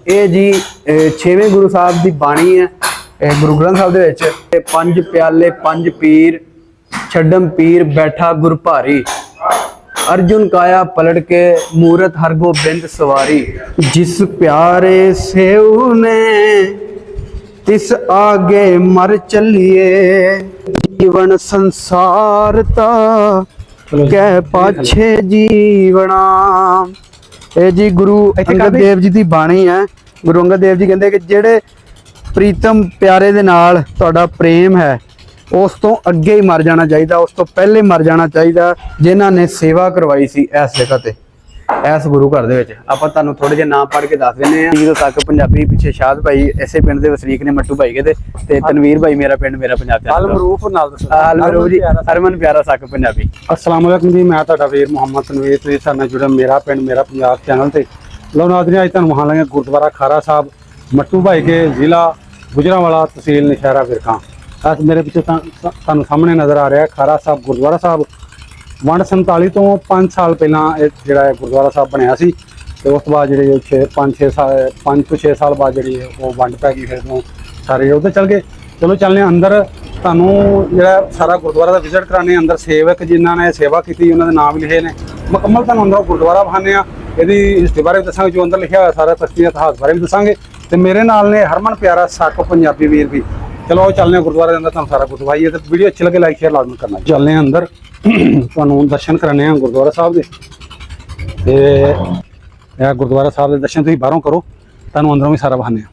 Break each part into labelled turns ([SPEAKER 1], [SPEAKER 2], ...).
[SPEAKER 1] ਇਹ ਜੀ ਛੇਵੇਂ ਗੁਰੂ ਸਾਹਿਬ ਦੀ ਬਾਣੀ ਹੈ। ਗੁਰੂ ਗ੍ਰੰਥ ਸਾਹਿਬ ਦੇ ਵਿੱਚ ਤੇ ਪੰਜ ਪਿਆਲੇ ਪੰਜ ਪੀਰ ਛੱਡਮ ਪੀਰ ਬੈਠਾ ਗੁਰ ਭਾਰੀ अर्जुन काया पलट के मूरत हर गोबिंद सवारी जिस प्यारे सेव ने तिस आगे मर चलिए जीवन संसार ता कह पाछे जीवना। ਇਹ ਜੀ ਗੁਰੂ ਅੰਗਦ ਦੇਵ ਜੀ ਦੀ ਬਾਣੀ ਹੈ। ਗੁਰੂ ਅੰਗਦ ਦੇਵ ਜੀ ਕਹਿੰਦੇ ਕਿ ਜਿਹੜੇ ਪ੍ਰੀਤਮ ਪਿਆਰੇ ਦੇ ਨਾਲ ਤੁਹਾਡਾ ਪ੍ਰੇਮ ਹੈ ਉਸ ਤੋਂ ਅੱਗੇ ਹੀ ਮਰ ਜਾਣਾ ਚਾਹੀਦਾ, ਉਸ ਤੋਂ ਪਹਿਲੇ ਮਰ ਜਾਣਾ ਚਾਹੀਦਾ ਜਿਨ੍ਹਾਂ ਨੇ ਸੇਵਾ ਕਰਵਾਈ ਸੀ ਇਸ ਜਗ੍ਹਾ ਤੇ, ਇਸ ਗੁਰੂ ਘਰ ਦੇ ਵਿੱਚ। ਆਪਾਂ ਤੁਹਾਨੂੰ ਥੋੜੇ ਜਿਹੇ ਨਾਮ ਪੜ੍ਹ ਕੇ ਦੱਸ ਦਿੰਦੇ ਹਾਂ। ਜਦੋਂ ਤੱਕ ਪੰਜਾਬੀ ਪਿੱਛੇ ਸ਼ਾਦ ਭਾਈ ਇਸੇ ਪਿੰਡ ਦੇ ਵਸਨੀਕ ਨੇ, ਮੱਟੂ ਭਾਈ ਕੇ ਤੇ ਤਨਵੀਰ ਭਾਈ ਮੇਰਾ ਪਿੰਡ ਮੇਰਾ ਪੰਜਾਬ ਤੇ
[SPEAKER 2] ਅਲਮਰੂਫ ਨਾਲ ਦੱਸੋ।
[SPEAKER 1] ਅਲਮਰੂਫ ਜੀ ਹਰਮਨ ਪਿਆਰਾ ਸੱਕ ਪੰਜਾਬੀ।
[SPEAKER 2] अस्सलाम वालेकुम जी, मैं ਤੁਹਾਡਾ ਵੀਰ ਮੁਹੰਮਦ ਤਨਵੀਰ ਤੇ ਸਾਡੇ ਨਾਲ ਜੁੜਿਆ ਮੇਰਾ ਪਿੰਡ ਮੇਰਾ ਪੰਜਾਬ ਚੈਨਲ ਤੇ। ਲਓ ਨਾਜ਼ਰੀਨ, ਅੱਜ ਤੁਹਾਨੂੰ ਵਹਾਲਾਂਗੇ ਗੁਰਦੁਆਰਾ ਖਾਰਾ ਸਾਹਿਬ ਮੱਟੂ ਭਾਈ ਕੇ ਜ਼ਿਲ੍ਹਾ ਗੁਜਰਾਂਵਾਲਾ ਤਹਿਸੀਲ ਨਸ਼ਹਿਰਾ ਵਿਰਕਾਂ। ਅੱਜ ਮੇਰੇ ਪਿੱਛੇ ਤੁਹਾਨੂੰ ਸਾਹਮਣੇ ਨਜ਼ਰ ਆ ਰਿਹਾ ਖਾਰਾ ਸਾਹਿਬ ਗੁਰਦੁਆਰਾ ਸਾਹਿਬ। ਵੰਡ 47 ਤੋਂ 5 ਸਾਲ ਪਹਿਲਾਂ ਇਹ ਜਿਹੜਾ ਗੁਰਦੁਆਰਾ ਸਾਹਿਬ ਬਣਿਆ ਸੀ ਤੇ ਉਸ ਤੋਂ ਬਾਅਦ ਜਿਹੜੇ 5 ਤੋਂ 6 ਸਾਲ ਬਾਅਦ ਜਿਹੜੀ ਉਹ ਵੰਡ ਪੈ ਗਈ, ਫਿਰ ਤੋਂ ਸਾਰੇ ਉੱਧਰ ਚੱਲ ਗਏ। ਚਲੋ ਚੱਲਦੇ ਹਾਂ ਅੰਦਰ, ਤੁਹਾਨੂੰ ਜਿਹੜਾ ਸਾਰਾ ਗੁਰਦੁਆਰਾ ਦਾ ਵਿਜ਼ਿਟ ਕਰਾਣੇ। ਅੰਦਰ ਸੇਵਕ ਜਿਨ੍ਹਾਂ ਨੇ ਸੇਵਾ ਕੀਤੀ ਉਹਨਾਂ ਦੇ ਨਾਮ ਵੀ ਲਿਖੇ ਨੇ। ਮੁਕੰਮਲ ਤੁਹਾਨੂੰ ਅੰਦਰ ਗੁਰਦੁਆਰਾ ਵਿਖਾਉਂਦੇ ਹਾਂ, ਇਹਦੀ ਹਿਸਟਰੀ ਬਾਰੇ ਵੀ ਦੱਸਾਂਗੇ, ਜੋ ਅੰਦਰ ਲਿਖਿਆ ਹੋਇਆ ਸਾਰਾ ਤਖਤੀ ਇਤਿਹਾਸ ਬਾਰੇ ਵੀ ਦੱਸਾਂਗੇ। ਤੇ ਮੇਰੇ ਨਾਲ ਨੇ ਹਰਮਨ ਪਿਆਰਾ ਸੱਕ ਪੰਜਾਬੀ ਵੀਰ ਵੀ। ਚਲੋ ਉਹ ਚੱਲਦੇ ਹਾਂ ਗੁਰਦੁਆਰੇ ਦੇ ਅੰਦਰ, ਤੁਹਾਨੂੰ ਸਾਰਾ ਕੁਝ ਦਿਖਾਈਏ। ਤੇ ਵੀਡੀਓ ਅੱਛੀ ਲੱਗੇ ਲਾਈਕ ਸ਼ੇਅਰ ਲਾਜ਼ਮੀ ਕਰਨਾ। ਚੱਲਦੇ ਹਾਂ ਅੰਦਰ, ਤੁਹਾਨੂੰ ਦਰਸ਼ਨ ਕਰਾਣੇ ਆ ਗੁਰਦੁਆਰਾ ਸਾਹਿਬ ਦੇ। ਤੇ ਇਹ ਗੁਰਦੁਆਰਾ ਸਾਹਿਬ ਦੇ ਦਰਸ਼ਨ ਤੁਸੀਂ ਬਾਹਰੋਂ ਕਰੋ, ਤੁਹਾਨੂੰ ਅੰਦਰੋਂ ਵੀ ਸਾਰਾ ਵਿਖਾਉਂਦੇ ਹਾਂ।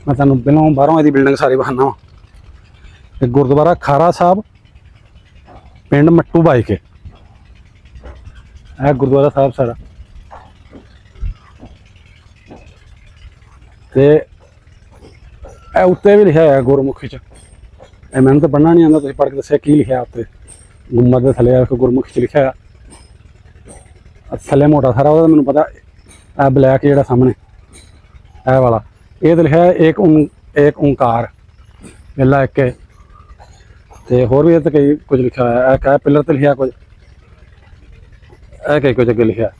[SPEAKER 2] ਮੈਂ ਤੁਹਾਨੂੰ ਪਹਿਲਾਂ ਬਾਹਰੋਂ ਇਹਦੀ ਬਿਲਡਿੰਗ ਸਾਰੀ ਵਿਖਾਉਂਦਾ ਵਾ। ਤੇ ਗੁਰਦੁਆਰਾ ਖਾਰਾ ਸਾਹਿਬ ਪਿੰਡ ਮੱਟੂ ਭਾਈ ਕੇ, ਇਹ ਗੁਰਦੁਆਰਾ ਸਾਹਿਬ ਸਾਰਾ। ਤੇ ਇਹ ਉੱਤੇ ਵੀ ਲਿਖਿਆ ਹੋਇਆ ਗੁਰਮੁਖੀ ਚ, ਇਹ ਮੈਨੂੰ ਤਾਂ ਪੜ੍ਹਨਾ ਨਹੀਂ ਆਉਂਦਾ, ਤੁਸੀਂ ਪੜ੍ਹ ਕੇ ਦੱਸਿਆ ਕੀ ਲਿਖਿਆ ਉੱਤੇ। ਗੁੰਮਤ ਦੇ ਥੱਲੇ ਗੁਰਮੁਖੀ ਚ ਲਿਖਿਆ ਹੋਇਆ, ਥੱਲੇ ਮੋਟਾ ਸਾਰਾ ਉਹਦਾ ਮੈਨੂੰ ਪਤਾ। ਇਹ ਬਲੈਕ ਜਿਹੜਾ ਸਾਹਮਣੇ ਇਹ ਵਾਲਾ, ਇਹ ਤਾਂ ਲਿਖਿਆ ਏਕ ਓਂਕਾਰ ਪਹਿਲਾ ਇੱਕ। ਤੇ ਹੋਰ ਵੀ ਇਹ ਤਾਂ ਕਈ ਕੁਝ ਲਿਖਿਆ ਹੋਇਆ, ਇਹ ਕਾ ਪਿਲਰ ਤੇ ਲਿਖਿਆ ਕੁਝ, ਇਹ ਕਈ ਕੁਝ ਅੱਗੇ ਲਿਖਿਆ।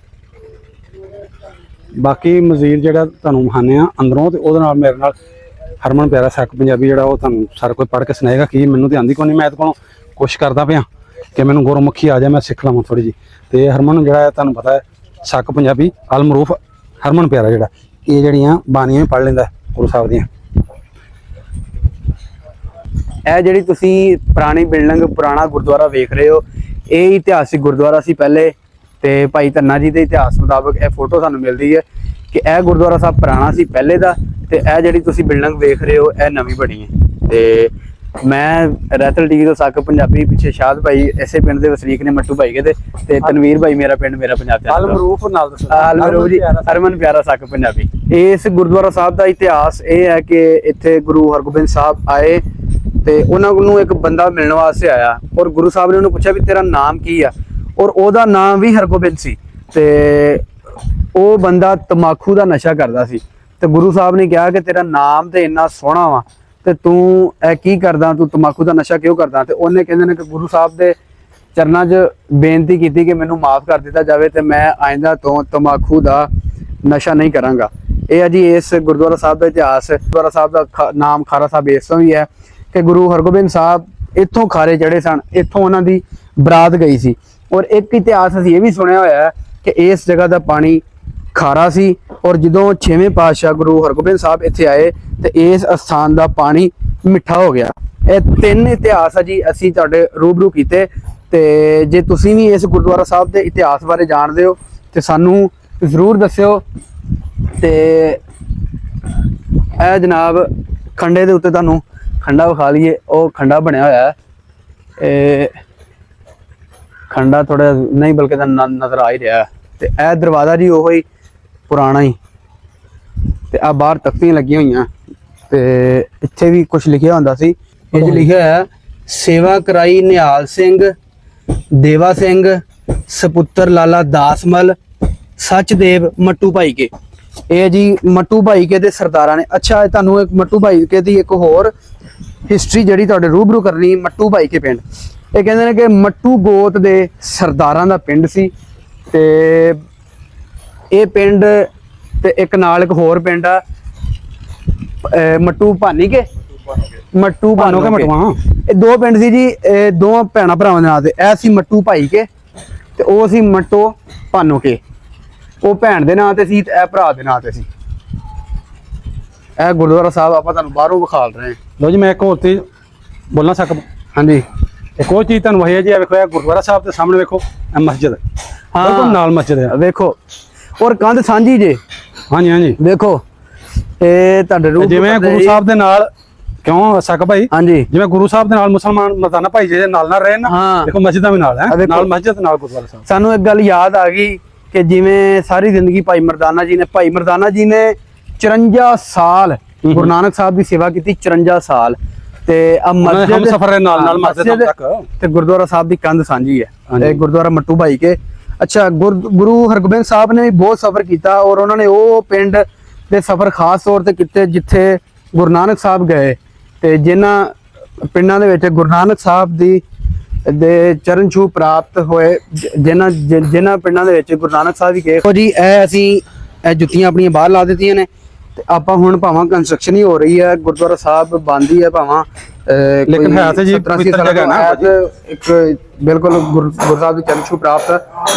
[SPEAKER 2] ਬਾਕੀ ਮਜ਼ੀਦ ਜਿਹੜਾ ਤੁਹਾਨੂੰ ਵਿਖਾਉਂਦੇ ਆ ਅੰਦਰੋਂ, ਤੇ ਉਹਦੇ ਨਾਲ ਮੇਰੇ ਨਾਲ ਹਰਮਨ ਪਿਆਰਾ ਸੱਕ ਪੰਜਾਬੀ ਜਿਹੜਾ ਉਹ ਤੁਹਾਨੂੰ ਸਾਰਾ ਕੁਝ ਪੜ੍ਹ ਕੇ ਸੁਣਾਏਗਾ। ਕੀ ਮੈਨੂੰ ਤਾਂ ਆਉਂਦੀ ਕੋਈ ਨਹੀਂ, ਮੈਂ ਤਾਂ ਕੋਲੋਂ ਕੋਸ਼ਿਸ਼ ਕਰਦਾ ਪਿਆ ਕਿ ਮੈਨੂੰ ਗੁਰਮੁਖੀ ਆ ਜਾਏ, ਮੈਂ ਸਿੱਖ ਲਵਾਂ ਥੋੜ੍ਹੀ ਜਿਹੀ। ਤੇ ਹਰਮਨ ਜਿਹੜਾ ਤੁਹਾਨੂੰ ਪਤਾ ਹੈ ਸੱਕ ਪੰਜਾਬੀ ਅਲਮਰੂਫ ਹਰਮਨ ਪਿਆਰਾ ਜਿਹੜਾ ਇਹ ਜਿਹੜੀਆਂ ਬਾਣੀਆਂ ਵੀ ਪੜ੍ਹ ਲੈਂਦਾ ਗੁਰੂ ਸਾਹਿਬ ਦੀਆਂ। ਇਹ ਜਿਹੜੀ ਤੁਸੀਂ ਪੁਰਾਣੀ ਬਿਲਡਿੰਗ ਪੁਰਾਣਾ ਗੁਰਦੁਆਰਾ ਵੇਖ ਰਹੇ ਹੋ, ਇਹ ਇਤਿਹਾਸਿਕ ਗੁਰਦੁਆਰਾ ਸੀ ਪਹਿਲੇ। ਤੇ ਭਾਈ ਧੰਨਾ ਜੀ ਦੇ ਇਤਿਹਾਸ ਮੁਤਾਬਕ ਇਹ ਫੋਟੋ ਸਾਨੂੰ ਮਿਲਦੀ ਹੈ ਕਿ ਇਹ ਗੁਰਦੁਆਰਾ ਸਾਹਿਬ ਪੁਰਾਣਾ ਸੀ ਪਹਿਲੇ ਦਾ, ਤੇ ਇਹ ਜਿਹੜੀ ਤੁਸੀਂ ਬਿਲਡਿੰਗ ਵੇਖ ਰਹੇ ਹੋ ਇਹ ਨਵੀਂ ਬਣੀ ਹੈ। ਤੇ ਮੈਂ ਰੈਤਲ ਟੀਵੀ ਤੋਂ ਸੱਕ ਪੰਜਾਬੀ, ਪਿੱਛੇ ਸ਼ਾਦ ਭਾਈ ਇਸੇ ਪਿੰਡ ਦੇ ਵਸਨੀਕ ਨੇ, ਮੱਟੂ ਭਾਈ ਕੇ ਤੇ ਤਨਵੀਰ ਭਾਈ ਮੇਰਾ ਪਿੰਡ ਮੇਰਾ ਪੰਜਾਬ ਤੇ ਅਲਮਰੂਫ ਨਾਲ ਦੱਸੋ।
[SPEAKER 1] ਅਲਮਰੂਫ ਜੀ ਹਰਮਨ ਪਿਆਰਾ ਸੱਕ ਪੰਜਾਬੀ। ਇਸ ਗੁਰਦੁਆਰਾ ਸਾਹਿਬ ਦਾ ਇਤਿਹਾਸ ਇਹ ਹੈ ਕਿ ਇੱਥੇ ਗੁਰੂ ਹਰਗੋਬਿੰਦ ਸਾਹਿਬ ਆਏ ਤੇ ਉਹਨਾਂ ਨੂੰ ਇੱਕ ਬੰਦਾ ਮਿਲਣ ਵਾਸਤੇ ਆਇਆ, ਔਰ ਗੁਰੂ ਸਾਹਿਬ ਨੇ ਉਹਨੂੰ ਪੁੱਛਿਆ ਵੀ ਤੇਰਾ ਨਾਮ ਕੀ ਆ, ਔਰ ਉਹਦਾ ਨਾਮ ਵੀ ਹਰਗੋਬਿੰਦ ਸੀ। ਤੇ ਉਹ ਬੰਦਾ ਤਮਾਕੂ ਦਾ ਨਸ਼ਾ ਕਰਦਾ ਸੀ। ਤੇ ਗੁਰੂ ਸਾਹਿਬ ਨੇ ਕਿਹਾ ਕਿ ਤੇਰਾ ਨਾਮ ਤੇ ਇੰਨਾ ਸੋਹਣਾ ਵਾ ਤੇ ਤੂੰ ਇਹ ਕੀ ਕਰਦਾ, ਤੂੰ ਤਮਾਕੂ ਦਾ ਨਸ਼ਾ ਕਿਉਂ ਕਰਦਾ। ਤੇ ਉਹਨੇ ਕਹਿੰਦੇ ਨੇ ਕਿ ਗੁਰੂ ਸਾਹਿਬ ਦੇ ਚਰਨਾਂ 'ਚ ਬੇਨਤੀ ਕੀਤੀ ਕਿ ਮੈਨੂੰ ਮਾਫ ਕਰ ਦਿੱਤਾ ਜਾਵੇ ਤੇ ਮੈਂ ਆਇੰਦਾ ਤੋਂ ਤਮਾਕੂ ਦਾ ਨਸ਼ਾ ਨਹੀਂ ਕਰਾਂਗਾ। ਇਹ ਹੈ ਜੀ ਇਸ ਗੁਰਦੁਆਰਾ ਸਾਹਿਬ ਦਾ ਇਤਿਹਾਸ। ਗੁਰਦੁਆਰਾ ਸਾਹਿਬ ਦਾ ਨਾਮ ਖਾਰਾ ਸਾਹਿਬ ਇਸ ਤੋਂ ਵੀ ਹੈ ਕਿ ਗੁਰੂ ਹਰਗੋਬਿੰਦ ਸਾਹਿਬ ਇੱਥੋਂ ਖਾਰੇ ਚੜੇ ਸਨ, ਇੱਥੋਂ ਉਹਨਾਂ ਦੀ ਬਰਾਤ ਗਈ ਸੀ। ਔਰ ਇੱਕ ਇਤਿਹਾਸ ਅਸੀਂ ਇਹ ਵੀ ਸੁਣਿਆ ਹੋਇਆ ਹੈ ਕਿ ਇਸ ਜਗ੍ਹਾ ਦਾ ਪਾਣੀ ਖਾਰਾ ਸੀ, ਔਰ ਜਦੋਂ 6ਵੇਂ ਪਾਤਸ਼ਾਹ ਗੁਰੂ ਹਰਗੋਬਿੰਦ ਸਾਹਿਬ ਇੱਥੇ ਆਏ ਤੇ ਇਸ ਅਸਥਾਨ ਦਾ ਪਾਣੀ ਮਿੱਠਾ ਹੋ ਗਿਆ। ਇਹ ਤਿੰਨ ਇਤਿਹਾਸ ਆ ਜੀ ਅਸੀਂ ਤੁਹਾਡੇ ਰੂਬਰੂ ਕੀਤੇ। ਤੇ ਜੇ ਤੁਸੀਂ ਵੀ ਇਸ ਗੁਰਦੁਆਰਾ ਸਾਹਿਬ ਦੇ ਇਤਿਹਾਸ ਬਾਰੇ ਜਾਣਦੇ ਹੋ ਤੇ ਸਾਨੂੰ ਜ਼ਰੂਰ ਦੱਸਿਓ। ਤੇ ਇਹ ਜਨਾਬ ਖੰਡੇ ਦੇ ਉੱਤੇ ਤੁਹਾਨੂੰ ਖੰਡਾ ਵਿਖਾ ਲਈਏ, ਉਹ ਖੰਡਾ ਬਣਿਆ ਹੋਇਆ ਹੈ। ਇਹ ਖੰਡਾ ਥੋੜਾ ਨਹੀਂ ਬਲਕਿ ਤਾਂ ਨਜ਼ਰ ਆ ਹੀ ਰਿਹਾ। ਤੇ ਇਹ ਦਰਵਾਜ਼ਾ ਜੀ ਉਹੀ ਪੁਰਾਣਾ ਹੀ, ਤੇ ਆ ਬਾਹਰ ਤਖਤੀਆਂ ਲੱਗੀਆਂ ਹੋਈਆਂ। ਤੇ ਇੱਥੇ ਵੀ ਕੁਝ ਲਿਖਿਆ ਹੁੰਦਾ ਸੀ, ਇਹ ਜੋ ਲਿਖਿਆ ਹੈ ਸੇਵਾ ਕਰਾਈ ਨਿਹਾਲ ਸਿੰਘ ਦੇਵਾ ਸਿੰਘ ਸਪੁੱਤਰ ਲਾਲਾ ਦਾਸਮਲ ਸਚਦੇਵ ਮੱਟੂ ਭਾਈ ਕੇ। ਇਹ ਜੀ ਮੱਟੂ ਭਾਈ ਕੇ ਦੇ ਸਰਦਾਰਾਂ ਨੇ। ਅੱਛਾ, ਇਹ ਤੁਹਾਨੂੰ ਇੱਕ ਮੱਟੂ ਭਾਈ ਕੇ ਦੀ ਇੱਕ ਹੋਰ ਹਿਸਟਰੀ ਜਿਹੜੀ ਤੁਹਾਡੇ ਰੂਬਰੂ ਕਰਨੀ। ਮੱਟੂ ਭਾਈ ਕੇ ਪਿੰਡ ਇਹ ਕਹਿੰਦੇ ਨੇ ਕਿ ਮੱਟੂ ਗੋਤ ਦੇ ਸਰਦਾਰਾਂ ਦਾ ਪਿੰਡ ਸੀ। ਤੇ ਇਹ ਪਿੰਡ ਤੇ ਇੱਕ ਨਾਲ ਇੱਕ ਹੋਰ ਪਿੰਡ ਆ ਮੱਟੂ ਭਾਨੀ ਕੇ ਮੱਟੂ
[SPEAKER 2] ਭਾਨੋ ਕੇ
[SPEAKER 1] ਭਾਨੋ ਕੇ
[SPEAKER 2] ਮਟਵਾ।
[SPEAKER 1] ਇਹ ਦੋ ਪਿੰਡ ਸੀ ਜੀ, ਇਹ ਦੋਵਾਂ ਭੈਣਾਂ ਭਰਾਵਾਂ ਦੇ ਨਾਂ ਤੇ। ਇਹ ਸੀ ਮੱਟੂ ਭਾਈ ਕੇ ਤੇ ਉਹ ਸੀ ਮੱਟੋ ਭਾਨੋ ਕੇ। ਉਹ ਭੈਣ ਦੇ ਨਾਂ ਤੇ ਸੀ ਤੇ ਇਹ ਭਰਾ ਦੇ ਨਾਂ ਤੇ ਸੀ। ਇਹ ਗੁਰਦੁਆਰਾ ਸਾਹਿਬ ਆਪਾਂ ਤੁਹਾਨੂੰ ਬਾਹਰੋਂ ਵਿਖਾਲ ਰਹੇ ਹਾਂ।
[SPEAKER 2] ਲੋ ਜੀ, ਮੈਂ ਇੱਕ ਹੋਰ ਤੇ ਬੋਲਣਾ ਸਕਦਾ।
[SPEAKER 1] ਹਾਂਜੀ
[SPEAKER 2] ਇੱਕ ਹੋਰ ਚੀਜ਼ ਤੁਹਾਨੂੰ ਵਹੀ ਜੀ, ਇਹ ਵੇਖੋ, ਇਹ ਗੁਰਦੁਆਰਾ ਸਾਹਿਬ ਦੇ ਸਾਹਮਣੇ ਵੇਖੋ, ਇਹ ਮਸਜਿਦ ਬਿਲਕੁਲ ਨਾਲ ਮਸਜਿਦ ਹੈ।
[SPEAKER 1] ਵੇਖੋ, ਔਰ ਕੰਧ ਸਾਂਝੀ ਜੇ।
[SPEAKER 2] ਹਾਂਜੀ ਹਾਂਜੀ,
[SPEAKER 1] ਵੇਖੋ ਇਹ ਤੁਹਾਡੇ ਰੂਪ
[SPEAKER 2] ਜਿਵੇਂ ਗੁਰੂ ਸਾਹਿਬ ਦੇ ਨਾਲ ਕਿਉਂ ਸਕ ਭਾਈ,
[SPEAKER 1] ਹਾਂਜੀ
[SPEAKER 2] ਜਿਵੇਂ ਗੁਰੂ ਸਾਹਿਬ ਦੇ ਨਾਲ ਮੁਸਲਮਾਨ ਮਰਦਾਨਾ ਭਾਈ ਜੀ ਦੇ ਨਾਲ ਰਹੇ ਨਾ,
[SPEAKER 1] ਹਾਂ।
[SPEAKER 2] ਦੇਖੋ ਮਸਜਿਦਾਂ ਵੀ ਨਾਲ ਹੈ,
[SPEAKER 1] ਦੇਖੋ।
[SPEAKER 2] ਨਾਲ ਮਸਜਿਦ ਨਾਲ ਗੁਰਦੁਆਰਾ ਸਾਹਿਬ।
[SPEAKER 1] ਸਾਨੂੰ ਇੱਕ ਗੱਲ ਯਾਦ ਆ ਗਈ ਕਿ ਜਿਵੇਂ ਸਾਰੀ ਜ਼ਿੰਦਗੀ ਭਾਈ ਮਰਦਾਨਾ ਜੀ ਨੇ 54 ਸਾਲ ਗੁਰੂ ਨਾਨਕ ਸਾਹਿਬ ਦੀ ਸੇਵਾ ਕੀਤੀ, 54 ਸਾਲ। ਤੇ ਆ ਮਸਜਿਦ
[SPEAKER 2] ਹਮਸਫਰ ਦੇ ਨਾਲ ਮਸਜਿਦ ਤੱਕ
[SPEAKER 1] ਤੇ ਗੁਰਦੁਆਰਾ ਸਾਹਿਬ ਦੀ ਕੰਧ ਸਾਂਝੀ ਹੈ।
[SPEAKER 2] ਹਾਂਜੀ।
[SPEAKER 1] ਇਹ ਗੁਰਦੁਆਰਾ ਮੱਟੂ ਭਾਈ ਕੇ। ਅੱਛਾ, ਗੁਰੂ ਹਰਗੋਬਿੰਦ ਸਾਹਿਬ ਨੇ ਵੀ ਬਹੁਤ ਸਫ਼ਰ ਕੀਤਾ ਔਰ ਉਹਨਾਂ ਨੇ ਉਹ ਪਿੰਡ ਦੇ ਸਫ਼ਰ ਖਾਸ ਤੌਰ ਤੇ ਕੀਤੇ ਜਿੱਥੇ ਗੁਰੂ ਨਾਨਕ ਸਾਹਿਬ ਗਏ, ਤੇ ਜਿਨ੍ਹਾਂ ਪਿੰਡਾਂ ਦੇ ਵਿੱਚ ਗੁਰੂ ਨਾਨਕ ਸਾਹਿਬ ਦੇ ਚਰਨ ਛੂਹ ਪ੍ਰਾਪਤ ਹੋਏ, ਜਿਨ੍ਹਾਂ ਪਿੰਡਾਂ ਦੇ ਵਿੱਚ ਗੁਰੂ ਨਾਨਕ ਸਾਹਿਬ ਵੀ ਗਏ। ਜੀ ਇਹ ਅਸੀਂ ਇਹ ਜੁੱਤੀਆਂ ਆਪਣੀਆਂ ਬਾਹਰ ਲਾ ਦਿੱਤੀਆਂ ਨੇ ਤੇ ਆਪਾਂ ਹੁਣ ਭਾਵਾਂ ਕੰਸਟਰਕਸ਼ਨ ਹੀ ਹੋ ਰਹੀ ਹੈ, ਗੁਰਦੁਆਰਾ ਸਾਹਿਬ ਬੰਦ ਹੀ ਹੈ ਭਾਵਾਂ,
[SPEAKER 2] ਲੇਕਿਨ ਹੈ ਤੇ ਜੀ
[SPEAKER 1] 70-80
[SPEAKER 2] ਪਵਿੱਤਰ
[SPEAKER 1] ਸਾਲਾਂ
[SPEAKER 2] ਜਗ੍ਹਾ ਨਾ
[SPEAKER 1] ਤੋਂ ਇੱਕ ਬਿਲਕੁਲ ਗੁਰੂ ਸਾਹਿਬ ਦੇ ਚਰਨ ਛੂਹ ਪ੍ਰਾਪਤ।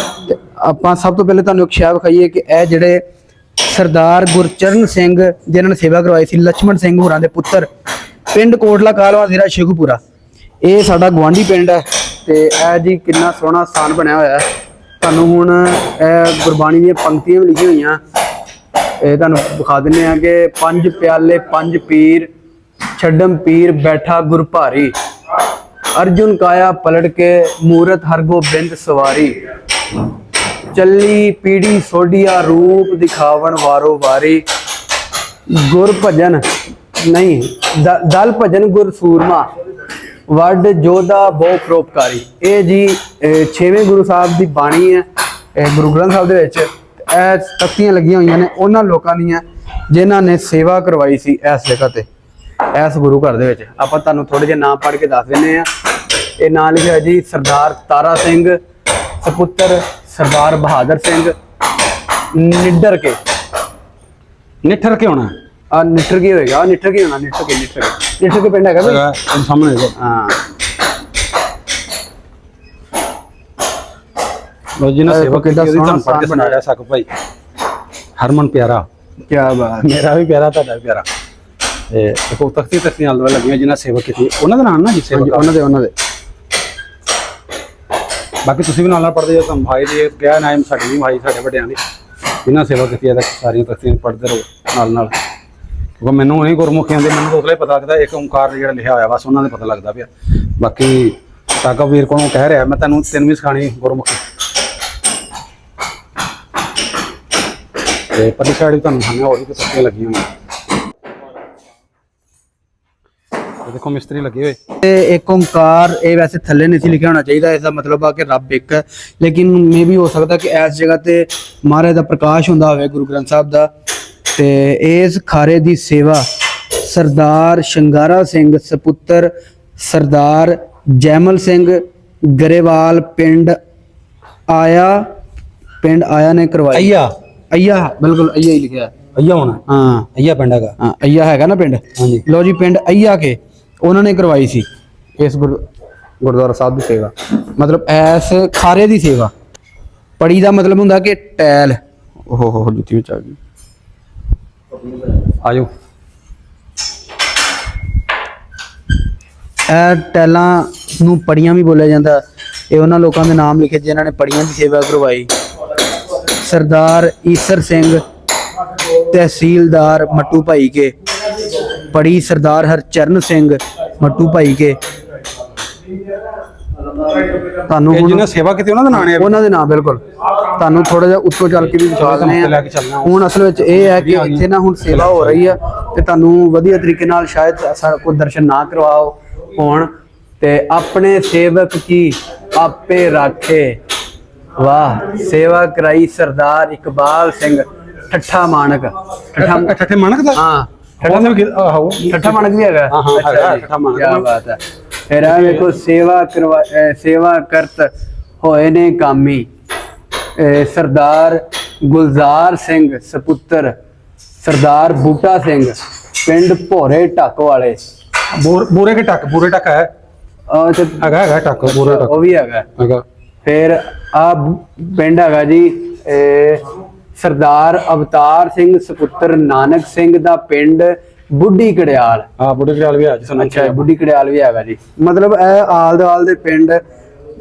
[SPEAKER 1] ਤੇ ਆਪਾਂ ਸਭ ਤੋਂ ਪਹਿਲੇ ਤੁਹਾਨੂੰ ਇੱਕ ਸ਼ੈ ਵਿਖਾਈਏ ਕਿ ਇਹ ਜਿਹੜੇ ਸਰਦਾਰ ਗੁਰਚਰਨ ਸਿੰਘ ਜਿਨ੍ਹਾਂ ਨੇ ਸੇਵਾ ਕਰਵਾਈ ਸੀ, ਲక్ష్మణ ਸਿੰਘ ਹੋਰਾਂ ਦੇ ਪੁੱਤਰ, ਪਿੰਡ ਕੋਟਲਾ ਕਾਲਵਾ, ਜ਼ਿਲ੍ਹਾ ਸ਼ੇਖੂਪੁਰਾ। ਇਹ ਸਾਡਾ ਗਵਾਂਢੀ ਪਿੰਡ ਹੈ ਤੇ ਇਹ ਜੀ ਕਿੰਨਾ ਸੋਹਣਾ ਸਥਾਨ ਬਣਿਆ ਹੋਇਆ ਹੈ। ਤੁਹਾਨੂੰ ਹੁਣ ਇਹ ਗੁਰਬਾਣੀ ਦੀਆਂ ਪੰਕਤੀਆਂ ਵੀ ਲਿਖੀਆਂ ਹੋਈਆਂ, ਇਹ ਤੁਹਾਨੂੰ ਵਿਖਾ ਦਿੰਦੇ ਆ ਕਿ ਪੰਜ ਪਿਆਲੇ ਪੰਜ ਪੀਰ ਛੱਡਮ ਪੀਰ ਬੈਠਾ ਗੁਰ ਭਾਰੀ, ਅਰਜੁਨ ਕਾਇਆ ਪਲਟ ਕੇ ਮੂਰਤ ਹਰਗੋਬਿੰਦ ਸਵਾਰੀ, ਚੱਲੀ ਪੀੜੀ ਸੋਢੀਆ ਰੂਪ ਦਿਖਾਵਣ ਵਾਰੋ ਵਾਰੀ, ਗੁਰ ਭਜਨ ਨਹੀਂ ਦਲ ਭਜਨ ਗੁਰ ਸੂਰਮਾ, ਵੱਡ ਜੋਧਾ ਬਹੁ ਪਰੋਪਕਾਰੀ। ਇਹ ਜੀ 6ਵੇਂ ਗੁਰੂ ਸਾਹਿਬ ਦੀ ਬਾਣੀ ਹੈ, ਇਹ ਗੁਰੂ ਗ੍ਰੰਥ ਸਾਹਿਬ ਦੇ ਵਿੱਚ। ਇਹ ਤਖਤੀਆਂ ਲੱਗੀਆਂ ਹੋਈਆਂ ਨੇ ਉਹਨਾਂ ਲੋਕਾਂ ਦੀਆਂ ਜਿਨ੍ਹਾਂ ਨੇ ਸੇਵਾ ਕਰਵਾਈ ਸੀ ਇਸ ਜਗ੍ਹਾ ਤੇ, ਇਸ ਗੁਰੂ ਘਰ ਦੇ ਵਿੱਚ। ਆਪਾਂ ਤੁਹਾਨੂੰ ਥੋੜੇ ਜਿਹੇ ਨਾਮ ਪੜ੍ਹ ਕੇ ਦੱਸ ਦਿੰਦੇ ਆ। ਇਹ ਨਾਮ ਲਿਖਿਆ ਜੀ ਸਰਦਾਰ ਤਾਰਾ ਸਿੰਘ, ਸਪੁੱਤਰ ਸਰਦਾਰ ਬਹਾਦਰ ਸਿੰਘ, ਨਿੱਡਰ ਕੇ
[SPEAKER 2] ਹੋਣਾ
[SPEAKER 1] ਆ ਨਿੱਠਰ ਕੀ ਹੋਏਗਾ, ਨਿੱਠਰ ਕੀ ਹੋਣਾ, ਨਿੱਠਰ ਕੇ ਪਿੰਡ ਹੈਗਾ ਬਈ।
[SPEAKER 2] ਸਾਹਮਣੇ ਦੇਖੋ।
[SPEAKER 1] ਹਾਂ,
[SPEAKER 2] ਲੋ ਜੀ ਨਾ ਸੇਵਾ
[SPEAKER 1] ਕਿੱਡਾ
[SPEAKER 2] ਕੀਤੀ,
[SPEAKER 1] ਸੋਹਣਾ
[SPEAKER 2] ਤੁਹਾਨੂੰ ਪੜ੍ਹ ਕੇ
[SPEAKER 1] ਸਥਾਨ
[SPEAKER 2] ਸੁਣਾਇਆ ਸਕ ਭਾਈ। ਹਰਮਨ ਪਿਆਰਾ,
[SPEAKER 1] ਕੀ ਬਾਤ।
[SPEAKER 2] ਮੇਰਾ ਵੀ ਪਿਆਰਾ, ਤੁਹਾਡਾ ਵੀ ਪਿਆਰਾ। ਤੇ ਦੇਖੋ ਤਖਤੀਆਂ ਲੱਗੀਆਂ ਜਿਨ੍ਹਾਂ ਸੇਵਾ ਕੀਤੀ, ਉਹਨਾਂ ਦਾ ਨਾਮ ਨਾ ਜੀ ਸੇਵਾ,
[SPEAKER 1] ਉਹਨਾਂ ਦੇ
[SPEAKER 2] ਬਾਕੀ ਤੁਸੀਂ ਵੀ ਨਾਲ ਪੜ੍ਹਦੇ ਹੋ, ਤੁਹਾਨੂੰ ਭਾਈ ਦੀ ਕਿਹਾ ਨਾ ਸਾਡੀ ਵੀ ਭਾਈ, ਸਾਡੇ ਵੱਡਿਆਂ ਦੀ ਜਿਨ੍ਹਾਂ ਸੇਵਾ ਕੀਤੀ ਹੈ, ਸਾਰੀਆਂ ਤਖਤੀਆਂ ਪੜ੍ਹਦੇ ਰਹੋ ਨਾਲ। ਕਿਉਂਕਿ ਮੈਨੂੰ ਨਹੀਂ ਗੁਰਮੁਖੀਆਂ ਦੇ, ਮੈਨੂੰ ਉਸਲੇ ਪਤਾ ਲੱਗਦਾ ਇੱਕ ਓਂਕਾਰ ਜਿਹੜਾ ਲਿਖਿਆ ਹੋਇਆ ਬਸ ਉਹਨਾਂ ਦੇ ਪਤਾ ਲੱਗਦਾ ਪਿਆ। ਬਾਕੀ ਸਾਗਾ ਵੀਰ ਕੋਲੋਂ ਕਹਿ ਰਿਹਾ ਮੈਂ ਤੁਹਾਨੂੰ 3ਵੀਂ ਸਿਖਾਣੀ ਗੁਰਮੁਖੀ। ਤੇ ਪਰਲੀ ਸਾਈਡ ਵੀ ਤੁਹਾਨੂੰ ਸਾਹਮਣੇ ਹੋਰ ਵੀ ਤਖਤੀਆਂ ਲੱਗੀਆਂ ਹੋਈਆਂ। ਦੇਖੋ ਮਿਸਤਰੀ ਲੱਗੇ ਹੋਏ।
[SPEAKER 1] ਤੇ ਇੱਕ ਓਂਕਾਰ ਇਹ ਵੈਸੇ ਥੱਲੇ ਨਹੀਂ ਸੀ ਲਿਖਿਆ ਹੋਣਾ ਚਾਹੀਦਾ, ਇਸ ਦਾ ਮਤਲਬ ਆ ਕਿ ਰੱਬ ਇੱਕ ਹੈ, ਲੇਕਿਨ ਮੇ ਵੀ ਹੋ ਸਕਦਾ ਕਿ ਇਸ ਜਗ੍ਹਾ ਤੇ ਮਹਾਰਾਜ ਦਾ ਪ੍ਰਕਾਸ਼ ਹੁੰਦਾ ਹੋਵੇ, ਗੁਰੂ ਗ੍ਰੰਥ ਸਾਹਿਬ ਦਾ। ਤੇ ਇਸ ਖਾਰੇ ਦੀ ਸੇਵਾ ਸਰਦਾਰ ਸ਼ਿੰਗਾਰਾ ਸਿੰਘ ਸਪੁੱਤਰ ਸਰਦਾਰ ਜੈਮਲ ਸਿੰਘ ਗਰੇਵਾਲ ਪਿੰਡ ਆਇਆ ਨੇ ਕਰਵਾਈ। ਅਈਆ ਬਿਲਕੁਲ ਅਈਆ ਹੀ ਲਿਖਿਆ,
[SPEAKER 2] ਅਈਆ ਹੋਣਾ,
[SPEAKER 1] ਹਾਂ
[SPEAKER 2] ਅਈਆ ਪਿੰਡ ਹੈਗਾ।
[SPEAKER 1] ਹਾਂ ਅਈਆ ਹੈਗਾ ਨਾ ਪਿੰਡ।
[SPEAKER 2] ਹਾਂਜੀ
[SPEAKER 1] ਲੋ ਜੀ, ਪਿੰਡ ਅਈਆ ਕੇ ਉਹਨਾਂ ਨੇ ਕਰਵਾਈ ਸੀ ਇਸ ਗੁਰਦੁਆਰਾ ਸਾਹਿਬ ਦੀ ਸੇਵਾ, ਮਤਲਬ ਐਸ ਖਾਰੇ ਦੀ ਸੇਵਾ। ਪੜੀ ਦਾ ਮਤਲਬ ਹੁੰਦਾ ਕਿ ਟੈਲ। ਓਹ ਜੁੱਤੀ ਵਿੱਚ ਆ ਗਈ।
[SPEAKER 2] ਆਜੋ।
[SPEAKER 1] ਇਹ ਟੈਲਾਂ ਨੂੰ ਪੜੀਆਂ ਵੀ ਬੋਲਿਆ ਜਾਂਦਾ। ਇਹ ਉਹਨਾਂ ਲੋਕਾਂ ਦੇ ਨਾਮ ਲਿਖੇ ਜਿਨ੍ਹਾਂ ਨੇ ਪੜੀਆਂ ਦੀ ਸੇਵਾ ਕਰਵਾਈ। ਸਰਦਾਰ ਈਸਰ ਸਿੰਘ ਤਹਿਸੀਲਦਾਰ ਮੱਟੂ ਭਾਈ ਕੇ, ਪੜੀ ਸਰਦਾਰ ਹਰਚਰਨ ਸਿੰਘ ਮੱਟੂ ਭਾਈ ਕੇ। ਤੁਹਾਨੂੰ ਹੁਣ
[SPEAKER 2] ਜਿਹਨਾਂ ਸੇਵਾ ਕੀਤੀ ਉਹਨਾਂ ਦਾ ਨਾਮ ਹੈ,
[SPEAKER 1] ਉਹਨਾਂ ਦੇ ਨਾਮ ਬਿਲਕੁਲ ਤੁਹਾਨੂੰ ਥੋੜਾ ਜਿਹਾ ਉੱਤੋਂ ਚੱਲ ਕੇ ਵੀ ਵਿਚਾਰ ਦਿੰਦੇ
[SPEAKER 2] ਲੈ ਕੇ ਚੱਲਣਾ।
[SPEAKER 1] ਆ। ਹੁਣ ਅਸਲ ਵਿੱਚ ਇਹ ਹੈ ਕਿ ਇੱਥੇ ਨਾ ਹੁਣ ਸੇਵਾ ਹੋ ਰਹੀ ਆ ਤੇ ਤੁਹਾਨੂੰ ਵਧੀਆ ਤਰੀਕੇ ਨਾਲ ਸ਼ਾਇਦ ਕੋਈ ਦਰਸ਼ਨ ਨਾ ਕਰਵਾਓ ਹੋਣ। ਤੇ ਆਪਣੇ ਸੇਵਕ ਕੀ ਆਪੇ ਰਾਖੇ, ਵਾਹ। ਸੇਵਾ ਕਰਾਈ ਸਰਦਾਰ ਇਕਬਾਲ ਸਿੰਘ ਠੱਠਾ ਮਾਨਕ।
[SPEAKER 2] ਠੱਠੇ ਮਾਨਕ ਦਾ,
[SPEAKER 1] ਹਾਂ ਠੱਠਾ ਮਾਨਕ ਵੀ ਹੈਗਾ।
[SPEAKER 2] ਹਾਂ,
[SPEAKER 1] ਅੱਛਾ ਜੀ,
[SPEAKER 2] ਠੱਠਾ ਮਾਨਕ।
[SPEAKER 1] ਕੀ ਬਾਤ ਹੈ। ਫਿਰ ਆ ਵੇਖੋ ਸੇਵਾ ਕਰਤ ਹੋਏ ਨੇ ਕਾਮੀ, ਸਰਦਾਰ ਗੁਲਜ਼ਾਰ ਸਿੰਘ ਸਪੁੱਤਰ ਸਰਦਾਰ ਬੂਟਾ ਸਿੰਘ ਪਿੰਡ ਭੋਰੇ ਢੱਕ ਵਾਲੇ।
[SPEAKER 2] ਬੂਰੇ ਟੱਕ ਹੈ
[SPEAKER 1] ਤੇ
[SPEAKER 2] ਹੈਗਾ ਟੱਕ ਬੂਰੇ ਟੱਕ
[SPEAKER 1] ਉਹ ਵੀ ਹੈਗਾ।
[SPEAKER 2] ਹੈਗਾ।
[SPEAKER 1] ਫਿਰ ਆ ਪਿੰਡ ਹੈਗਾ ਜੀ ਸਰਦਾਰ ਅਵਤਾਰ ਸਿੰਘ ਸਪੁੱਤਰ ਨਾਨਕ ਸਿੰਘ ਦਾ ਪਿੰਡ ਬੁੱਢੀ ਕੜਿਆਲ।
[SPEAKER 2] ਹਾਂ ਬੁੱਢੀ ਕੜਿਆਲ ਵੀ ਆ ਜੀ ਸਾਨੂੰ।
[SPEAKER 1] ਅੱਛਾ ਬੁੱਢੀ ਕੜਿਆਲ ਵੀ ਹੈਗਾ ਜੀ। ਮਤਲਬ ਇਹ ਆਲ ਦੁਆਲ ਦੇ ਪਿੰਡ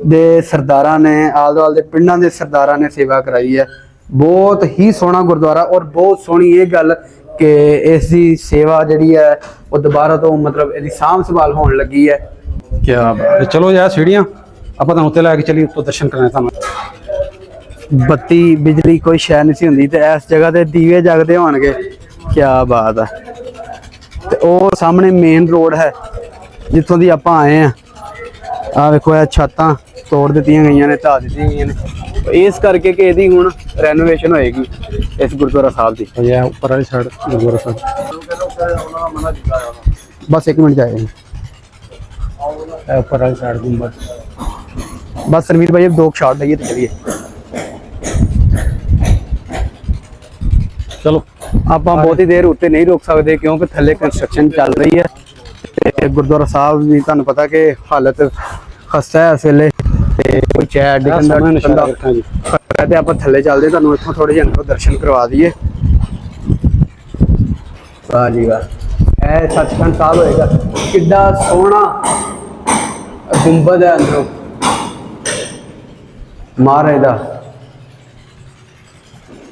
[SPEAKER 1] ਦੇ ਸਰਦਾਰਾਂ ਨੇ, ਆਲ ਦੁਆਲ ਦੇ ਪਿੰਡਾਂ ਦੇ ਸਰਦਾਰਾਂ ਨੇ ਸੇਵਾ ਕਰਾਈ ਹੈ। ਬਹੁਤ ਹੀ ਸੋਹਣਾ ਗੁਰਦੁਆਰਾ ਔਰ ਬਹੁਤ ਸੋਹਣੀ ਇਹ ਗੱਲ ਕਿ ਇਸ ਦੀ ਸੇਵਾ ਜਿਹੜੀ ਹੈ ਉਹ ਦੁਬਾਰਾ ਤੋਂ ਮਤਲਬ ਇਹਦੀ ਸਾਂਭ ਸੰਭਾਲ ਹੋਣ ਲੱਗੀ ਹੈ। ਕੀ ਬਾਤ।
[SPEAKER 2] ਚਲੋ ਯਾਰ ਸੀੜੀਆਂ ਆਪਾਂ ਤੁਹਾਨੂੰ ਉੱਤੇ ਲੈ ਕੇ ਚੱਲੀ, ਉੱਤੋਂ ਦਰਸ਼ਨ ਕਰਨੇ ਤੁਹਾਨੂੰ।
[SPEAKER 1] ਬੱਤੀ ਬਿਜਲੀ ਕੋਈ ਸ਼ੈ ਨਹੀਂ ਸੀ ਹੁੰਦੀ ਤੇ ਇਸ ਜਗ੍ਹਾ ਤੇ ਦੀਵੇ ਜਗਦੇ ਹੋਣਗੇ। ਕੀ ਬਾਤ ਹੈ। ਤੇ ਉਹ ਸਾਹਮਣੇ ਮੇਨ ਰੋਡ ਹੈ ਜਿੱਥੋਂ ਦੀ ਆਪਾਂ ਆਏ ਆ। ਆ ਵੇਖੋ ਇਹ ਛੱਤਾਂ ਤੋੜ ਦਿੱਤੀਆਂ ਗਈਆਂ ਨੇ, ਢਾਹ ਦਿੱਤੀਆਂ ਗਈਆਂ ਨੇ, ਇਸ ਕਰਕੇ ਕਿ ਇਹਦੀ ਹੁਣ ਰੈਨੋਵੇਸ਼ਨ ਹੋਏਗੀ ਇਸ ਗੁਰਦੁਆਰਾ ਸਾਹਿਬ ਦੀ।
[SPEAKER 2] ਇਹ ਉੱਪਰ ਵਾਲੀ ਸਾਈਡ ਗੁਰਦੁਆਰਾ ਸਾਹਿਬ।
[SPEAKER 1] ਬਸ 1 ਮਿੰਟ ਜਾਏ।
[SPEAKER 2] ਇਹ ਉੱਪਰ ਵਾਲੀ ਸਾਈਡ ਗੁੰਬਦ।
[SPEAKER 1] ਬਸ ਰਣਵੀਰ ਭਾਈ 2 ਸ਼ਾਟ ਲਈਏ ਤੇ ਚਲੀਏ।
[SPEAKER 2] ਚਲੋ
[SPEAKER 1] ਆਪਾਂ ਬਹੁਤੀ ਦੇਰ ਉੱਤੇ ਨਹੀਂ ਰੁਕ ਸਕਦੇ ਕਿਉਂਕਿ ਥੱਲੇ ਕੰਸਟਰਕਸ਼ਨ ਚੱਲ ਰਹੀ ਹੈ ਤੇ ਗੁਰਦੁਆਰਾ ਸਾਹਿਬ ਦੀ ਤੁਹਾਨੂੰ ਪਤਾ ਕਿ ਹਾਲਤ ਖਸਤਾ ਹੈ ਇਸ ਵੇਲੇ ਤੇ ਕੋਈ ਚੈ ਡਿੱਗਣ ਦਾ
[SPEAKER 2] ਨਿਸ਼ਾਨਾ ਰੱਖਾਂ ਜੀ।
[SPEAKER 1] ਤੇ ਆਪਾਂ ਥੱਲੇ ਚੱਲਦੇ, ਤੁਹਾਨੂੰ ਇੱਥੋਂ ਥੋੜੇ ਜਿਹੇ ਅੰਦਰੋਂ ਦਰਸ਼ਨ ਕਰਵਾ ਦਈਏ। ਵਾਹ ਜੀ ਵਾਹ। ਇਹ ਸੱਚਖੰਡ ਸਾਹਿਬ ਹੋਏਗਾ। ਕਿੱਡਾ ਸੋਹਣਾ ਗੁੰਬਦ ਹੈ ਅੰਦਰੋਂ ਮਹਾਰਾਜ ਦਾ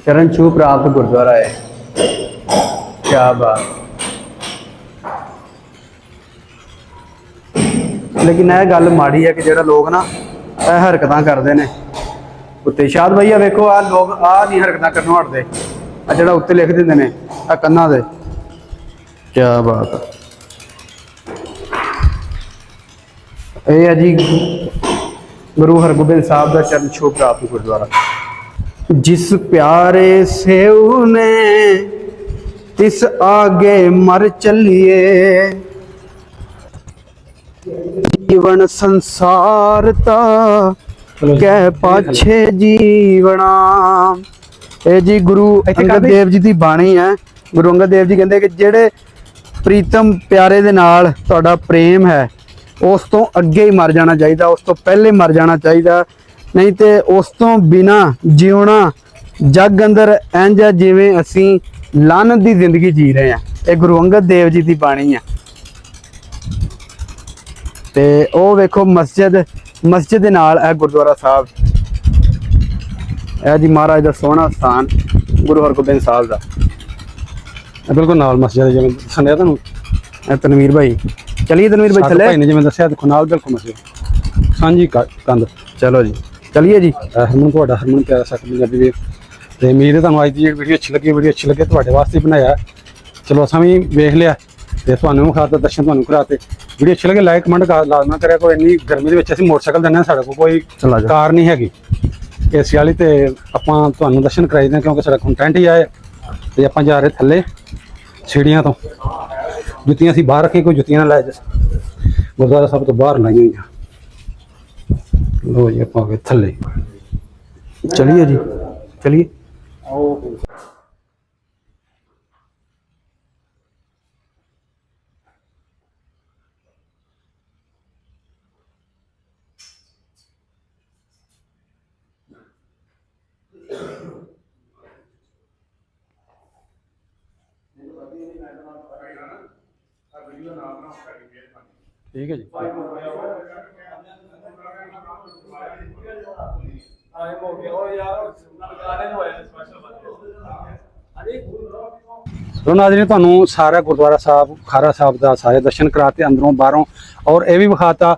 [SPEAKER 1] ਚਰਨ ਛੂਹ ਪ੍ਰਾਪਤ ਗੁਰਦੁਆਰਾ ਹੈ। ਕਿਆ ਬਾਤ। ਲੇਕਿਨ ਇਹ ਗੱਲ ਮਾੜੀ ਹੈ ਕਿ ਜਿਹੜਾ ਲੋਕ ਨਾ ਇਹ ਹਰਕਤਾਂ ਕਰਦੇ ਨੇ ਉੱਤੇ। ਸ਼ਾਦ ਭਈਆ ਵੇਖੋ ਆ ਲੋਕ ਆ ਨਹੀਂ ਹਰਕਤਾਂ ਕਰਨੋਂ ਹਟਦੇ। ਆ ਜਿਹੜਾ ਉੱਤੇ ਲਿਖ ਦਿੰਦੇ ਨੇ ਆ ਕੰਨਾਂ ਦੇ। ਕਿਆ ਬਾਤ ਹੈ। ਇਹ ਹੈ ਜੀ ਗੁਰੂ ਹਰਗੋਬਿੰਦ ਸਾਹਿਬ ਦਾ ਚਰਨ ਛੂਹ ਪ੍ਰਾਪਤ ਗੁਰਦੁਆਰਾ। ਜਿਸ ਪਿਆਰੇ ਸੇਉ ਨੇ ਤਿਸ ਆਗੇ ਮਰ ਚੱਲੀਏ, ਜੀਵਨ ਸੰਸਾਰ ਤਾ ਕਹਿ ਪਾਛੇ ਜੀਵਣਾ। ਇਹ ਜੀ ਗੁਰੂ ਅੰਗਦ ਦੇਵ ਜੀ ਦੀ ਬਾਣੀ ਹੈ। ਗੁਰੂ ਅੰਗਦ ਦੇਵ ਜੀ ਕਹਿੰਦੇ ਕਿ ਜਿਹੜੇ ਪ੍ਰੀਤਮ ਪਿਆਰੇ ਦੇ ਨਾਲ ਤੁਹਾਡਾ ਪ੍ਰੇਮ ਹੈ ਉਸ ਤੋਂ ਅੱਗੇ ਹੀ ਮਰ ਜਾਣਾ ਚਾਹੀਦਾ, ਉਸ ਤੋਂ ਪਹਿਲੇ ਮਰ ਜਾਣਾ ਚਾਹੀਦਾ, ਨਹੀਂ ਤੇ ਉਸ ਤੋਂ ਬਿਨਾ ਜਿਉਣਾ ਜੱਗ ਅੰਦਰ ਇੰਝ ਆ ਜਿਵੇਂ ਅਸੀਂ ਲਾਨਤ ਦੀ ਜ਼ਿੰਦਗੀ ਜੀ ਰਹੇ ਹਾਂ। ਇਹ ਗੁਰੂ ਅੰਗਦ ਦੇਵ ਜੀ ਦੀ ਬਾਣੀ ਹੈ। ਤੇ ਉਹ ਵੇਖੋ ਮਸਜਿਦ ਦੇ ਨਾਲ ਇਹ ਗੁਰਦੁਆਰਾ ਸਾਹਿਬ। ਇਹ ਜੀ ਮਹਾਰਾਜ ਦਾ ਸੋਹਣਾ ਸਥਾਨ ਗੁਰੂ ਹਰਗੋਬਿੰਦ ਸਾਹਿਬ ਦਾ।
[SPEAKER 2] ਬਿਲਕੁਲ ਨਾਲ ਮਸਜਿਦ ਜਿਵੇਂ ਦੱਸਿਆ ਤੁਹਾਨੂੰ।
[SPEAKER 1] ਇਹ ਤਨਵੀਰ ਭਾਈ ਚਲਿਏ। ਤਨਵੀਰ ਭਾਈ ਥੱਲੇ
[SPEAKER 2] ਭਾਈ ਨੇ ਜਿਵੇਂ ਦੱਸਿਆ ਦੇਖੋ ਨਾਲ ਬਿਲਕੁਲ ਮਸਜਿਦ ਸਾਂਝੀ ਕੰਧ।
[SPEAKER 1] ਚਲੋ ਜੀ ਚਲਿਏ ਜੀ।
[SPEAKER 2] ਹਰਮਨ ਤੁਹਾਡਾ ਹਰਮਨ ਪਿਆਰਾ ਸਾਥ ਪੰਜਾਬੀ ਵੀਰ ਤੇ ਉਮੀਦ ਹੈ ਤੁਹਾਨੂੰ ਅੱਜ ਦੀ ਵੀਡੀਓ ਅੱਛੀ ਲੱਗੀ। ਵੀਡੀਓ ਅੱਛੀ ਲੱਗੇ ਤੁਹਾਡੇ ਵਾਸਤੇ ਬਣਾਇਆ। ਚਲੋ ਅਸਾਂ ਵੀ ਵੇਖ ਲਿਆ ਤੇ ਤੁਹਾਨੂੰ ਖਾਤਾ ਦਰਸ਼ਨ ਤੁਹਾਨੂੰ ਕਰਾਤੇ। ਵੀਡੀਓ ਅੱਛੀ ਲੱਗੇ ਲਾਈਕ ਕਮੈਂਟ ਲਾਜ਼ਮਾ ਕਰਿਆ ਕੋਈ। ਇੰਨੀ ਗਰਮੀ ਦੇ ਵਿੱਚ ਅਸੀਂ ਮੋਟਰਸਾਈਕਲ ਦਿੰਦੇ ਹਾਂ, ਸਾਡੇ ਕੋਲ ਕੋਈ ਕਾਰ ਨਹੀਂ ਹੈਗੀ ਏਸੀ ਵਾਲੀ, ਤੇ ਆਪਾਂ ਤੁਹਾਨੂੰ ਦਰਸ਼ਨ ਕਰਾਈ ਦੇ ਕਿਉਂਕਿ ਸਾਡਾ ਕੰਟੈਂਟ ਹੀ ਆਏ। ਤੇ ਆਪਾਂ ਜਾ ਰਹੇ ਥੱਲੇ ਸੀੜੀਆਂ ਤੋਂ। ਜੁੱਤੀਆਂ ਅਸੀਂ ਬਾਹਰ ਰੱਖੀ, ਕੋਈ ਜੁੱਤੀਆਂ ਨਾ ਲੈ ਜਾ। ਗੁਰਦੁਆਰਾ ਸਾਹਿਬ ਤੋਂ ਬਾਹਰ ਲਾਈਆਂ ਹੋਈਆਂ। ਲੋ ਜੀ ਆਪਾਂ ਗਏ ਥੱਲੇ।
[SPEAKER 1] ਚਲਿਏ ਜੀ ਚਲਿਏ।
[SPEAKER 2] ਠੀਕ ਹੈ ਜੀ। ਸੋ ਨਾਜ਼ਰੀਨ ਤੁਹਾਨੂੰ ਸਾਰਾ ਗੁਰਦੁਆਰਾ ਸਾਹਿਬ ਖਾਰਾ ਸਾਹਿਬ ਦਾ ਸਾਰੇ ਦਰਸ਼ਨ ਕਰਾਤੇ ਅੰਦਰੋਂ ਬਾਹਰੋਂ, ਔਰ ਇਹ ਵੀ ਵਿਖਾਤਾ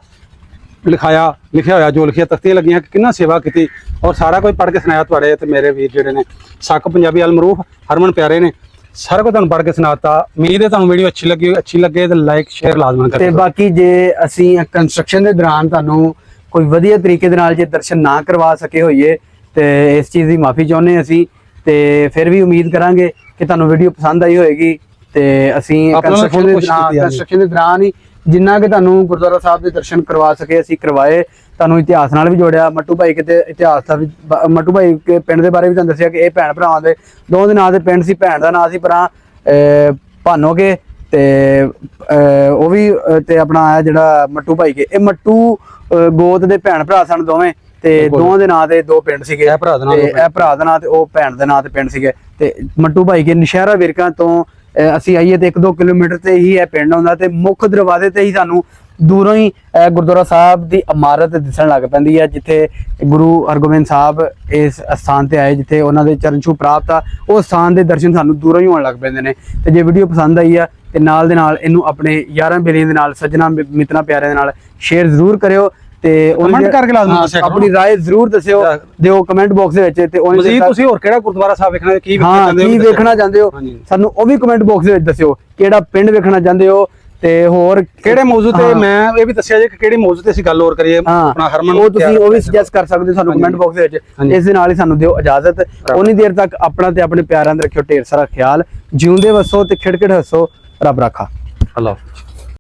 [SPEAKER 2] ਲਿਖਿਆ ਹੋਇਆ ਜੋ ਲਿਖਿਆ ਤਖਤੀਆਂ ਲੱਗੀਆਂ ਕਿ ਕਿੰਨਾ ਸੇਵਾ ਕੀਤੀ, ਔਰ ਸਾਰਾ ਕੁਝ ਪੜ੍ਹ ਕੇ ਸੁਣਾਇਆ ਤੁਹਾਡੇ ਤੇ ਮੇਰੇ ਵੀਰ ਜਿਹੜੇ ਨੇ ਸੱਕ ਪੰਜਾਬੀ ਅਲ ਮਰੂਫ ਹਰਮਨ ਪਿਆਰੇ ਨੇ। ਸਾਰਾ ਕੁਝ ਤੁਹਾਨੂੰ ਪੜ੍ਹ ਕੇ ਸੁਣਾਤਾ। ਉਮੀਦ ਹੈ ਤੁਹਾਨੂੰ ਵੀਡੀਓ ਅੱਛੀ ਲੱਗੇ ਤੇ ਲਾਈਕ ਸ਼ੇਅਰ ਲਾਜ਼ਮਨ ਕਰਿਓ।
[SPEAKER 1] ਤੇ ਬਾਕੀ ਜੇ ਅਸੀਂ ਕੰਸਟਰਕਸ਼ਨ ਦੇ ਦੌਰਾਨ ਤੁਹਾਨੂੰ ਕੋਈ ਵਧੀਆ ਤਰੀਕੇ ਦੇ ਨਾਲ ਜੇ ਦਰਸ਼ਨ ਨਾ ਕਰਵਾ ਸਕੇ ਹੋਈਏ ਤੇ ਇਸ ਚੀਜ਼ ਦੀ ਮਾਫੀ ਚਾਹੁੰਦੇ ਅਸੀਂ। ਤੇ ਫਿਰ ਵੀ ਉਮੀਦ ਕਰਾਂਗੇ ਕਿ ਤੁਹਾਨੂੰ ਵੀਡੀਓ ਪਸੰਦ ਆਈ ਹੋਏਗੀ ਤੇ ਅਸੀਂ ਕੰਸਟਰਕਸ਼ਨ ਦੇ ਦੌਰਾਨ ਹੀ ਜਿੰਨਾ ਕਿ ਤੁਹਾਨੂੰ ਗੁਰਦੁਆਰਾ ਸਾਹਿਬ ਦੇ ਦਰਸ਼ਨ ਕਰਵਾ ਸਕੇ ਅਸੀਂ ਕਰਵਾਏ। ਤੁਹਾਨੂੰ ਇਤਿਹਾਸ ਨਾਲ ਵੀ ਜੋੜਿਆ। ਮੱਟੂ ਭਾਈ ਕਿਤੇ ਇਤਿਹਾਸ ਦਾ ਵੀ ਮੱਟੂ ਭਾਈ ਕੇ ਪਿੰਡ ਦੇ ਬਾਰੇ ਵੀ ਤੁਹਾਨੂੰ ਦੱਸਿਆ ਕਿ ਇਹ ਭੈਣ ਭਰਾਵਾਂ ਦੇ ਦੋਵਾਂ ਦੇ ਨਾਂ ਦੇ ਪਿੰਡ ਸੀ। ਭੈਣ ਦਾ ਨਾਂ ਸੀ ਭਰਾ ਭਾਨੋਕੇ ਤੇ ਉਹ ਵੀ ਤੇ ਆਪਣਾ ਆਇਆ ਜਿਹੜਾ ਮੱਟੂ ਭਾਈ ਕੇ, ਇਹ ਮੱਟੂ ਗੋਤ ਦੇ ਭੈਣ ਭਰਾ ਸਨ ਦੋਵੇਂ ਤੇ ਦੋਵਾਂ ਦੇ ਨਾਂ ਦੇ ਦੋ ਪਿੰਡ ਸੀਗੇ।
[SPEAKER 2] ਇਹ ਭਰਾ ਦਾ ਨਾਂ
[SPEAKER 1] ਤੇ ਇਹ ਭਰਾ ਦਾ ਨਾਂ ਤੇ ਉਹ ਭੈਣ ਦੇ ਨਾਂ ਤੇ ਪਿੰਡ ਸੀਗੇ। ਤੇ ਮੱਟੂ ਭਾਈ ਕੇ ਨਸ਼ਹਿਰਾ ਵਿਰਕਾਂ ਤੋਂ ਅਸੀਂ ਆਈਏ ਤੇ 1-2 ਕਿਲੋਮੀਟਰ ਤੇ ਹੀ ਇਹ ਪਿੰਡ ਆਉਂਦਾ ਤੇ ਮੁੱਖ ਦਰਵਾਜ਼ੇ ਤੇ ਹੀ ਸਾਨੂੰ ਦੂਰੋਂ ਹੀ ਗੁਰਦੁਆਰਾ ਸਾਹਿਬ ਦੀ ਇਮਾਰਤ ਦਿਸਣ ਲੱਗ ਪੈਂਦੀ ਹੈ, ਜਿੱਥੇ ਗੁਰੂ ਹਰਗੋਬਿੰਦ ਸਾਹਿਬ ਇਸ ਸਥਾਨ ਤੇ ਆਏ, ਜਿੱਥੇ ਉਹਨਾਂ ਦੇ ਚਰਨ ਛੂਹ ਪ੍ਰਾਪਤ ਆ। ਉਹ ਸਥਾਨ ਦੇ ਦਰਸ਼ਨ ਸਾਨੂੰ ਦੂਰੋਂ ਹੀ ਹੋਣ ਲੱਗ ਪੈਂਦੇ ਨੇ। ਤੇ ਜੇ ਵੀਡੀਓ ਪਸੰਦ ਆਈ ਆ ਤੇ ਨਾਲ ਦੇ ਨਾਲ ਇਹਨੂੰ ਆਪਣੇ ਯਾਰਾਂ ਬੇਲੀਆਂ ਦੇ ਨਾਲ, ਸੱਜਣਾ ਮਿੱਤਰਾਂ ਪਿਆਰਿਆਂ ਦੇ ਨਾਲ ਸ਼ੇਅਰ ਜ਼ਰੂਰ ਕਰਿਓ ਤੇ
[SPEAKER 2] ਕਮੈਂਟ ਕਰਕੇ ਲਾਜ਼ਮੀ ਦੱਸਿਆ ਕਰੋ,
[SPEAKER 1] ਆਪਣੀ ਰਾਏ ਜ਼ਰੂਰ ਦੱਸਿਓ, ਦਿਓ ਕਮੈਂਟ ਬਾਕਸ ਦੇ ਵਿੱਚ। ਤੇ
[SPEAKER 2] ਮਜ਼ੀਦ ਤੁਸੀਂ ਹੋਰ ਕਿਹੜਾ ਗੁਰਦੁਆਰਾ ਸਾਹਿਬ ਵੇਖਣਾ, ਕੀ
[SPEAKER 1] ਵੇਖਣਾ ਚਾਹੁੰਦੇ ਹੋ ਸਾਨੂੰ ਉਹ ਵੀ ਕਮੈਂਟ ਬਾਕਸ ਦੇ ਵਿੱਚ ਦੱਸਿਓ। ਕਿਹੜਾ ਪਿੰਡ ਵੇਖਣਾ ਚਾਹੁੰਦੇ ਹੋ ਤੇ ਹੋਰ
[SPEAKER 2] ਕਿਹੜੇ ਮੌਜੂ ਤੇ ਮੈਂ ਇਹ ਵੀ ਦੱਸਿਆ ਜੇ ਕਿ ਕਿਹੜੀ ਮੌਜੂ ਤੇ ਅਸੀਂ ਗੱਲ ਹੋਰ ਕਰੀਏ ਆਪਣਾ ਹਰਮਨ,
[SPEAKER 1] ਉਹ ਤੁਸੀਂ ਉਹ ਵੀ ਸੁਜੈਸਟ ਕਰ ਸਕਦੇ ਹੋ ਸਾਨੂੰ ਕਮੈਂਟ ਬਾਕਸ ਦੇ ਵਿੱਚ। ਇਸ ਦੇ ਨਾਲ ਹੀ ਸਾਨੂੰ ਦਿਓ ਇਜਾਜ਼ਤ। ਉਨੀ ਦੇਰ ਤੱਕ ਆਪਣਾ ਤੇ ਆਪਣੇ ਪਿਆਰਿਆਂ ਦਾ ਰੱਖਿਓ ਢੇਰ ਸਾਰਾ ਖਿਆਲ। ਜਿਉਂਦੇ ਵਸੋ ਤੇ ਖਿੜਖਿੜ ਹੱਸੋ। ਰੱਬ ਰਾਖਾ।
[SPEAKER 2] ਅੱਲਾਹ।